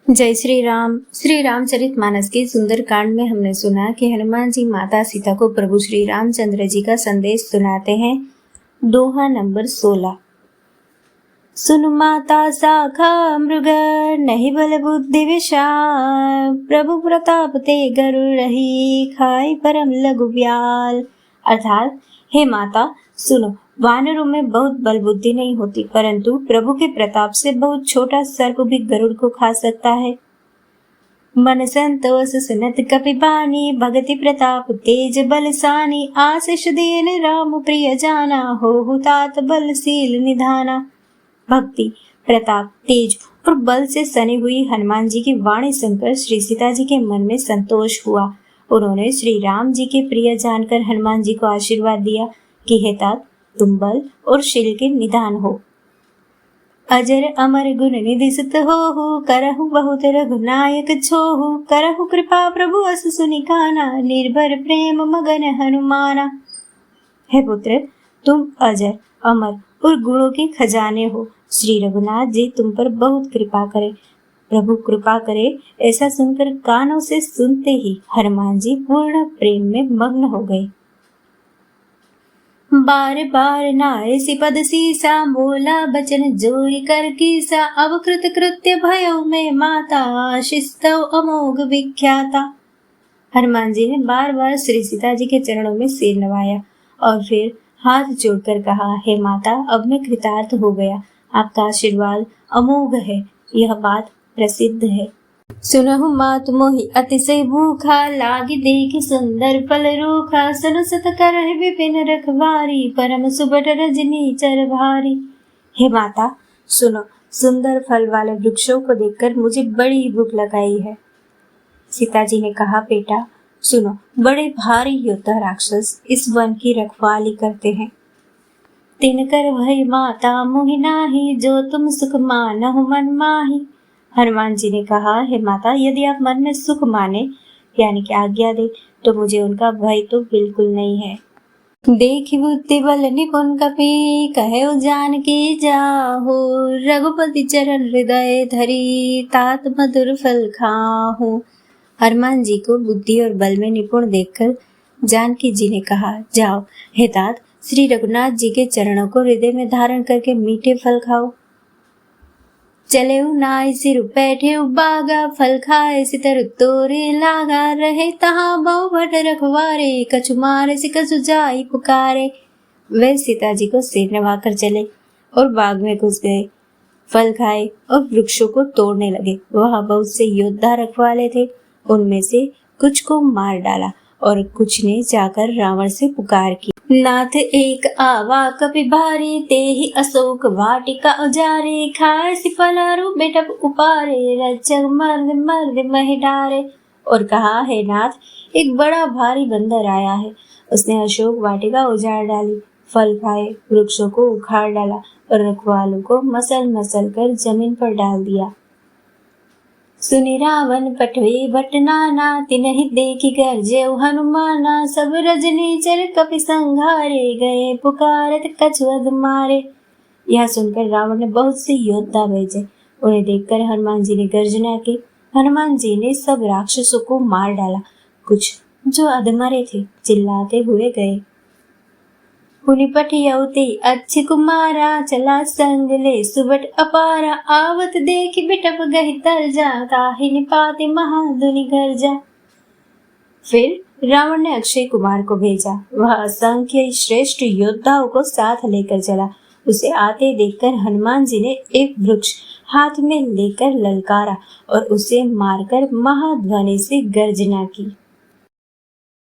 जय श्री राम। श्री रामचरितमानस के सुंदर कांड में हमने सुना कि हनुमान जी माता सीता को प्रभु श्री रामचंद्र जी का संदेश सुनाते हैं। दोहा नंबर 16। सुन माता शाखा मृग नहीं बल बुद्धि विशाल, प्रभु प्रताप ते गरुड़ रही खाई परम लघु ब्याल। अर्थात हे माता सुनो, वानरों में बहुत बल बुद्धि नहीं होती, परंतु प्रभु के प्रताप से बहुत छोटा सर्प भी गरुड़ को खा सकता है। मन संतोष सुनत कपि बानी, भगति प्रताप तेज बलसानी, आशीष दीन राम प्रिय जाना, हो तात बलशील निधाना। भक्ति, प्रताप, तेज और बल से सनी हुई हनुमान जी की वाणी सुनकर श्री सीता जी के मन में संतोष हुआ। उन्होंने श्री राम जी के प्रिय जानकर हनुमान जी को आशीर्वाद दिया कि हे तात, तुम बल और शील के निधान हो। अजर अमर गुण निधि सुत हो, करहु बहुत रघुनायक छोहु, करहु कृपा प्रभु अस सुनि काना, निर्भर प्रेम मगन हनुमाना। हे पुत्र, तुम अजर अमर और गुणों के खजाने हो। श्री रघुनाथ जी तुम पर बहुत कृपा करे, प्रभु कृपा करे, ऐसा सुनकर कानों से सुनते ही हनुमान जी पूर्ण प्रेम में मग्न हो गए। बार बार नारे सिपद सीसा, बोला बचन जोरी कर कीसा, अब कृत कृत्य भयो में माता, आशीस्तव अमोघ विख्याता। हनुमान जी ने बार बार श्री सीता जी के चरणों में सिर नवाया और फिर हाथ जोड़कर कहा, हे माता, अब मैं कृतार्थ हो गया, आपका आशीर्वाद अमोघ है, यह बात प्रसिद्ध है। सुनहु मात मोहि अतिशय भूखा, लागी देखि सुंदर फल रूखा, सुन सत करहि विपिन रखवारी, परम सुबट रजनी चर भारी। हे माता सुनो, सुंदर फल वाले वृक्षों को देखकर मुझे बड़ी भूख लगाई है। सीता जी ने कहा, बेटा सुनो, बड़े भारी योद्धा राक्षस इस वन की रखवाली करते हैं। तिनकर भय माता मोहि नाही, जो तुम सुख मानहु मन माही। हनुमान जी ने कहा, हे माता, यदि आप मन में सुख माने यानी कि आज्ञा दे तो मुझे उनका भय तो बिल्कुल नहीं है। देखि बुद्धि बल निपुण कपि, कहे जानकी जाहु, रघुपति चरण हृदय धरी, तात मधुर फल खाहु। हनुमान जी को बुद्धि और बल में निपुण देखकर जानकी जी ने कहा, जाओ हे तात, श्री रघुनाथ जी के चरणों को हृदय में धारण करके मीठे फल खाओ। चले नाय सिर बैठे बागा, फल खाए सितर तोरे लागा, रहे तहाँ बहु भट रखवारे, कछु मारे से कछु जाई पुकारे। वे सीता जी को सिर नवाकर चले और बाग में घुस गए, फल खाए और वृक्षों को तोड़ने लगे। वहाँ बहुत से योद्धा रखवाले थे, उनमें से कुछ को मार डाला और कुछ ने जाकर रावण से पुकार की, नाथ एक आवा कपि भारी, ते ही अशोक वाटिका उजारे, खाए सिपलारु बेटप उपारे, रज्जग मर्द मर्द महि डारे। और कहा, हे नाथ, एक बड़ा भारी बंदर आया है, उसने अशोक वाटिका उजाड़ डाली, फल खाए, वृक्षों को उखाड़ डाला और रखवालों को मसल मसल कर जमीन पर डाल दिया। सुनि रावण पठवे भट नाना, तिनहि देखि गर्जेउ हनुमाना, सब रजनी चर कपि संघारे, गए पुकारत कछुअद मारे। यह सुनकर रावण ने बहुत से योद्धा भेजे, उन्हें देखकर हनुमान जी ने गर्जना की। हनुमान जी ने सब राक्षसों को मार डाला, कुछ जो अधमरे थे चिल्लाते हुए गए। पुनि पठियौते अच्छी कुमारा, चला संग ले सुबट अपारा, आवत देखि बिटप गहि तरजा, ताहि निपाति महाधुनि गर्जा। फिर रावण ने अक्षय कुमार को भेजा, वह असंख्य श्रेष्ठ योद्धाओं को साथ लेकर चला। उसे आते देखकर हनुमान जी ने एक वृक्ष हाथ में लेकर ललकारा और उसे मारकर महाध्वनि से गर्जना की।